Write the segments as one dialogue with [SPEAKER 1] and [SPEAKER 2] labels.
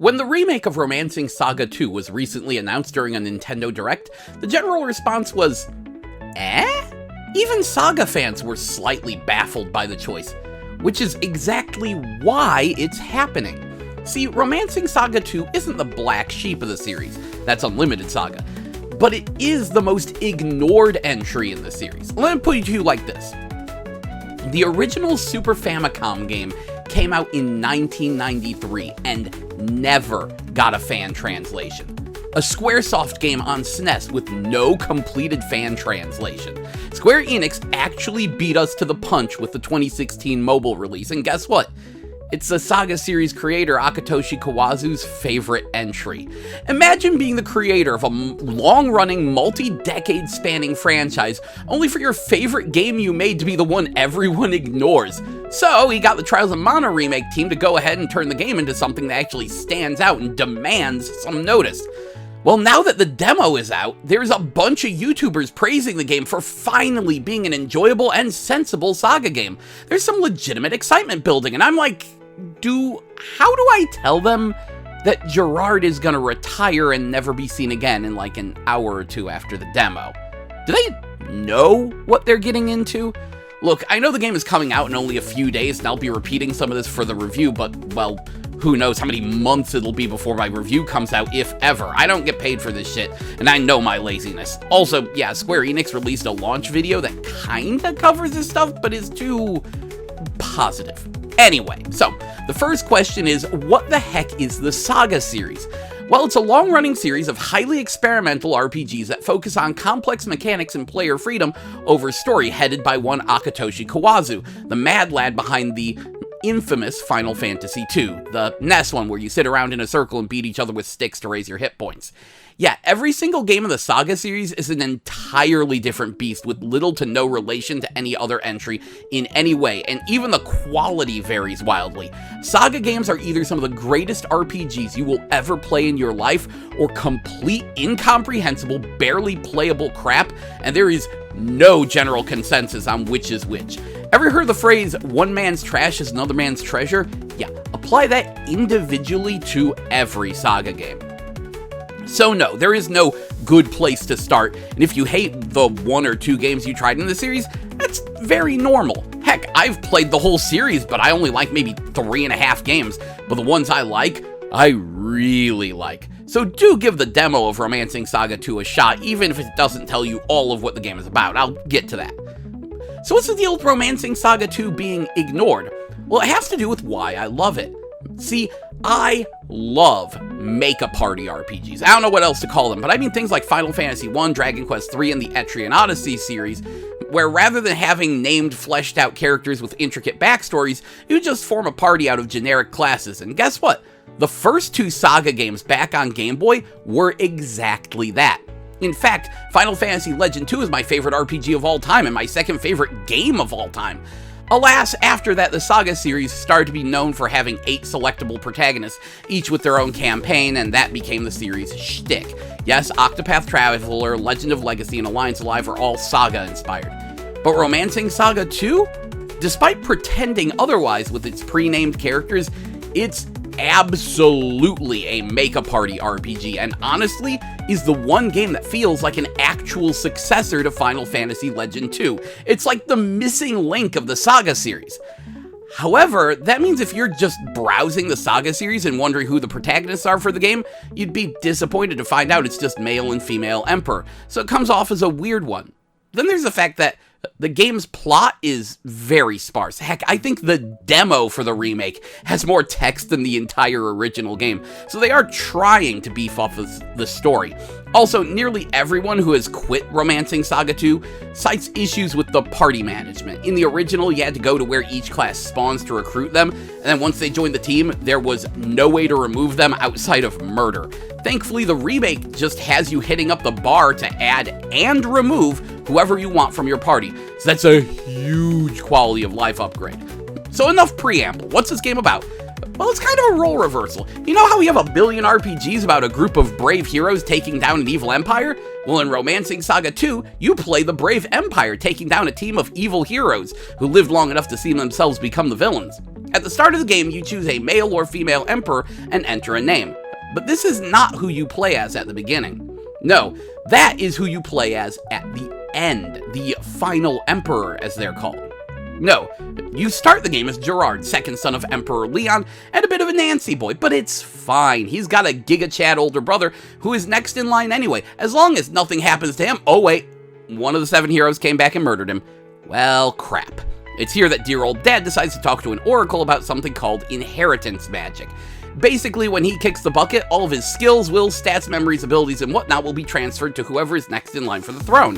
[SPEAKER 1] When the remake of Romancing SaGa 2 was recently announced during a Nintendo Direct, the general response was, eh? Even SaGa fans were slightly baffled by the choice, which is exactly why it's happening. See, Romancing SaGa 2 isn't the black sheep of the series, that's Unlimited SaGa, but it is the most ignored entry in the series. Let me put it to you like this. The original Super Famicom game came out in 1993 and never got a fan translation. A Squaresoft game on SNES with no completed fan translation. Square Enix actually beat us to the punch with the 2016 mobile release, and guess what? It's the SaGa series creator Akitoshi Kawazu's favorite entry. Imagine being the creator of a long-running, multi-decade spanning franchise, only for your favorite game you made to be the one everyone ignores. So he got the Trials of Mana remake team to go ahead and turn the game into something that actually stands out and demands some notice. Well, now that the demo is out, there's a bunch of YouTubers praising the game for finally being an enjoyable and sensible SaGa game. There's some legitimate excitement building, and I'm like, how do I tell them that Gerard is gonna retire and never be seen again in like an hour or two after the demo? Do they know what they're getting into? Look, I know the game is coming out in only a few days, and I'll be repeating some of this for the review, but, well, who knows how many months it'll be before my review comes out, if ever. I don't get paid for this shit, and I know my laziness. Also, yeah, Square Enix released a launch video that kinda covers this stuff, but is too positive. Anyway, so, the first question is, what the heck is the SaGa series? Well, it's a long-running series of highly experimental RPGs that focus on complex mechanics and player freedom over story, headed by one Akitoshi Kawazu, the mad lad behind the infamous Final Fantasy II, the NES one where you sit around in a circle and beat each other with sticks to raise your hit points. Yeah, every single game in the SaGa series is an entirely different beast with little to no relation to any other entry in any way, and even the quality varies wildly. SaGa games are either some of the greatest RPGs you will ever play in your life, or complete, incomprehensible, barely playable crap, and there is no general consensus on which is which. Ever heard the phrase, one man's trash is another man's treasure? Yeah, apply that individually to every SaGa game. So no, there is no good place to start, and if you hate the one or two games you tried in the series, that's very normal. Heck, I've played the whole series, but I only like maybe 3.5 games, but the ones I like, I really like. So do give the demo of Romancing SaGa 2 a shot, even if it doesn't tell you all of what the game is about. I'll get to that. So what's the deal with Romancing SaGa 2 being ignored? Well, it has to do with why I love it. See, I love make-a-party RPGs. I don't know what else to call them, but I mean things like Final Fantasy I, Dragon Quest III, and the Etrian Odyssey series, where rather than having named, fleshed-out characters with intricate backstories, you just form a party out of generic classes. And guess what? The first two SaGa games back on Game Boy were exactly that. In fact, Final Fantasy Legend II is my favorite RPG of all time and my second favorite game of all time. Alas, after that, the SaGa series started to be known for having 8 selectable protagonists, each with their own campaign, and that became the series' shtick. Yes, Octopath Traveler, Legend of Legacy, and Alliance Alive are all SaGa inspired. But Romancing SaGa 2? Despite pretending otherwise with its pre-named characters, it's absolutely a make-a-party RPG, and honestly, is the one game that feels like an actual successor to Final Fantasy Legend 2. It's like the missing link of the SaGa series. However, that means if you're just browsing the SaGa series and wondering who the protagonists are for the game, you'd be disappointed to find out it's just male and female Emperor, so it comes off as a weird one. Then there's the fact that the game's plot is very sparse. Heck, I think the demo for the remake has more text than the entire original game, so they are trying to beef up the story. Also, nearly everyone who has quit Romancing SaGa 2 cites issues with the party management. In the original, you had to go to where each class spawns to recruit them, and then once they joined the team, there was no way to remove them outside of murder. Thankfully, the remake just has you hitting up the bar to add and remove whoever you want from your party, so that's a huge quality of life upgrade. So enough preamble, what's this game about? Well, it's kind of a role reversal. You know how we have a billion RPGs about a group of brave heroes taking down an evil empire? Well, in Romancing SaGa 2, you play the brave empire taking down a team of evil heroes who lived long enough to see themselves become the villains. At the start of the game, you choose a male or female emperor and enter a name. But this is not who you play as at the beginning. No, that is who you play as at the end, the final emperor, as they're called. No, you start the game as Gerard, second son of Emperor Leon, and a bit of a Nancy boy, but it's fine. He's got a Giga Chad older brother who is next in line anyway, as long as nothing happens to him. Oh wait, one of the 7 heroes came back and murdered him. Well, crap. It's here that dear old dad decides to talk to an oracle about something called inheritance magic. Basically, when he kicks the bucket, all of his skills, wills, stats, memories, abilities, and whatnot will be transferred to whoever is next in line for the throne.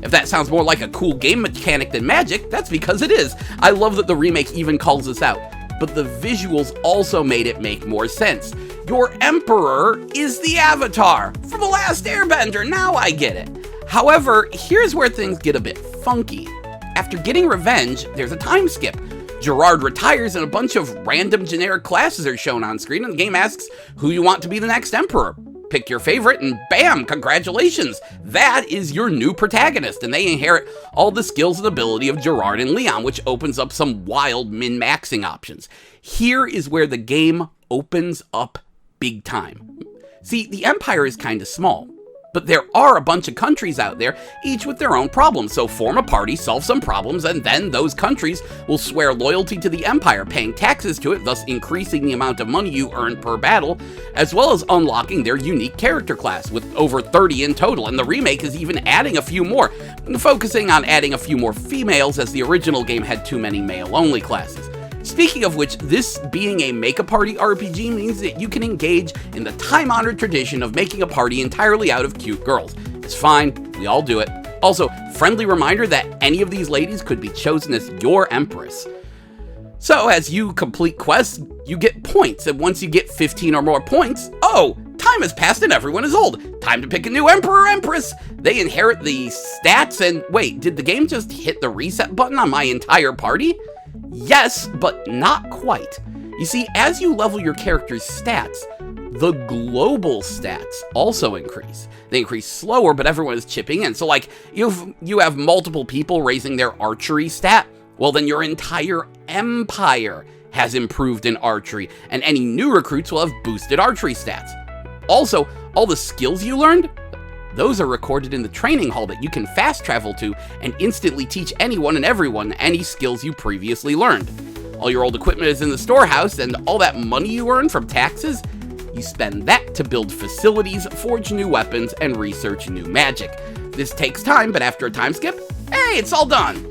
[SPEAKER 1] If that sounds more like a cool game mechanic than magic, that's because it is. I love that the remake even calls this out. But the visuals also made it make more sense. Your emperor is the Avatar from The Last Airbender. Now I get it. However, here's where things get a bit funky. After getting revenge, there's a time skip. Gerard retires and a bunch of random generic classes are shown on screen, and the game asks who you want to be the next emperor. Pick your favorite and bam, congratulations! That is your new protagonist, and they inherit all the skills and ability of Gerard and Leon, which opens up some wild min-maxing options. Here is where the game opens up big time. See, the Empire is kind of small, but there are a bunch of countries out there, each with their own problems, so form a party, solve some problems, and then those countries will swear loyalty to the Empire, paying taxes to it, thus increasing the amount of money you earn per battle, as well as unlocking their unique character class, with over 30 in total, and the remake is even adding a few more, focusing on adding a few more females, as the original game had too many male-only classes. Speaking of which, this being a make-a-party RPG means that you can engage in the time-honored tradition of making a party entirely out of cute girls. It's fine, we all do it. Also, friendly reminder that any of these ladies could be chosen as your empress. So, as you complete quests, you get points, and once you get 15 or more points, oh, time has passed and everyone is old. Time to pick a new emperor or empress. They inherit the stats, and wait, did the game just hit the reset button on my entire party? Yes, but not quite. You see, as you level your character's stats, the global stats also increase. They increase slower, but everyone is chipping in. So like, you have multiple people raising their archery stat, well then your entire empire has improved in archery, and any new recruits will have boosted archery stats. Also, all the skills you learned, those are recorded in the training hall that you can fast travel to and instantly teach anyone and everyone any skills you previously learned. All your old equipment is in the storehouse, and all that money you earn from taxes, you spend that to build facilities, forge new weapons, and research new magic. This takes time, but after a time skip, hey, it's all done.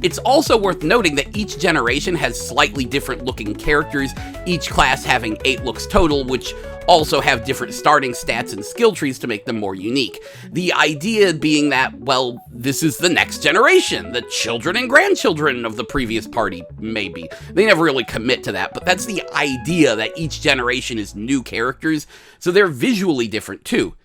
[SPEAKER 1] It's also worth noting that each generation has slightly different looking characters, each class having 8 looks total, which also have different starting stats and skill trees to make them more unique. The idea being that, well, this is the next generation, the children and grandchildren of the previous party, maybe. They never really commit to that, but that's the idea, that each generation is new characters, so they're visually different too.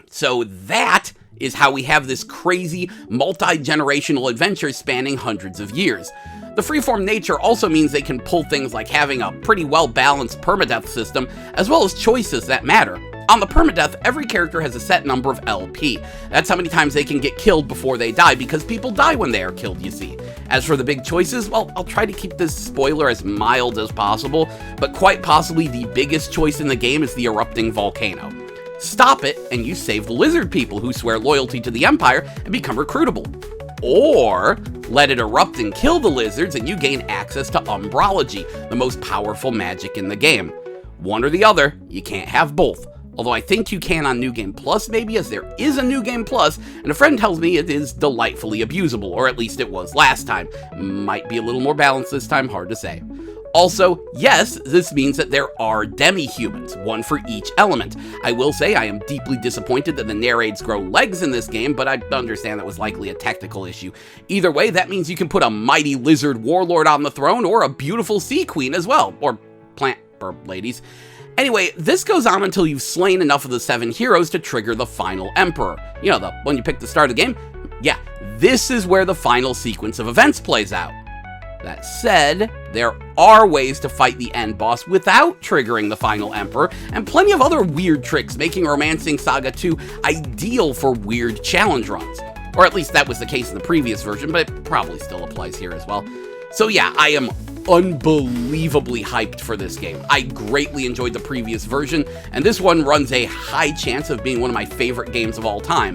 [SPEAKER 1] So that is how we have this crazy, multi-generational adventure spanning hundreds of years. The freeform nature also means they can pull things like having a pretty well-balanced permadeath system, as well as choices that matter. On the permadeath, every character has a set number of LP. That's how many times they can get killed before they die, because people die when they are killed, you see. As for the big choices, well, I'll try to keep this spoiler as mild as possible, but quite possibly the biggest choice in the game is the erupting volcano. Stop it, and you save the lizard people who swear loyalty to the Empire and become recruitable. Or let it erupt and kill the lizards and you gain access to Umbrology, the most powerful magic in the game. One or the other, you can't have both. Although I think you can on New Game Plus maybe, as there is a New Game Plus, and a friend tells me it is delightfully abusable, or at least it was last time. Might be a little more balanced this time, hard to say. Also, yes, this means that there are demi-humans, one for each element. I will say I am deeply disappointed that the Nereids grow legs in this game, but I understand that was likely a technical issue. Either way, that means you can put a mighty lizard warlord on the throne, or a beautiful sea queen as well, or plant burp ladies. Anyway, this goes on until you've slain enough of the 7 heroes to trigger the final emperor. You know, the one you pick at the start of the game? Yeah, this is where the final sequence of events plays out. That said, there are ways to fight the end boss without triggering the final emperor, and plenty of other weird tricks, making Romancing SaGa 2 ideal for weird challenge runs. Or at least that was the case in the previous version, but it probably still applies here as well. So yeah, I am unbelievably hyped for this game. I greatly enjoyed the previous version, and this one runs a high chance of being one of my favorite games of all time.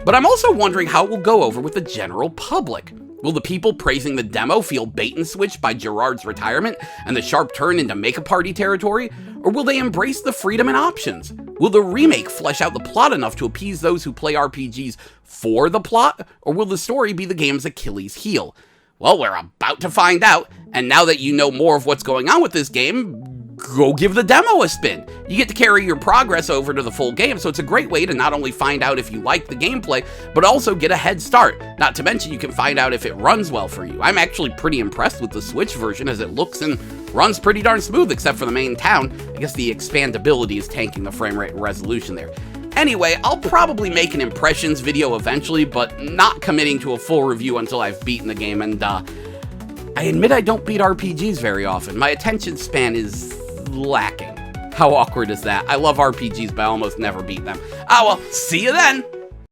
[SPEAKER 1] But I'm also wondering how it will go over with the general public. Will the people praising the demo feel bait and switched by Gerard's retirement and the sharp turn into make-a-party territory? Or will they embrace the freedom and options? Will the remake flesh out the plot enough to appease those who play RPGs for the plot? Or will the story be the game's Achilles heel? Well, we're about to find out, and now that you know more of what's going on with this game, go give the demo a spin. You get to carry your progress over to the full game, so it's a great way to not only find out if you like the gameplay, but also get a head start. Not to mention you can find out if it runs well for you. I'm actually pretty impressed with the Switch version as it looks and runs pretty darn smooth except for the main town. I guess the expandability is tanking the frame rate and resolution there. Anyway, I'll probably make an impressions video eventually, but not committing to a full review until I've beaten the game, and I admit I don't beat RPGs very often. My attention span is lacking. How awkward is that? I love RPGs, but I almost never beat them. Ah well, see you then!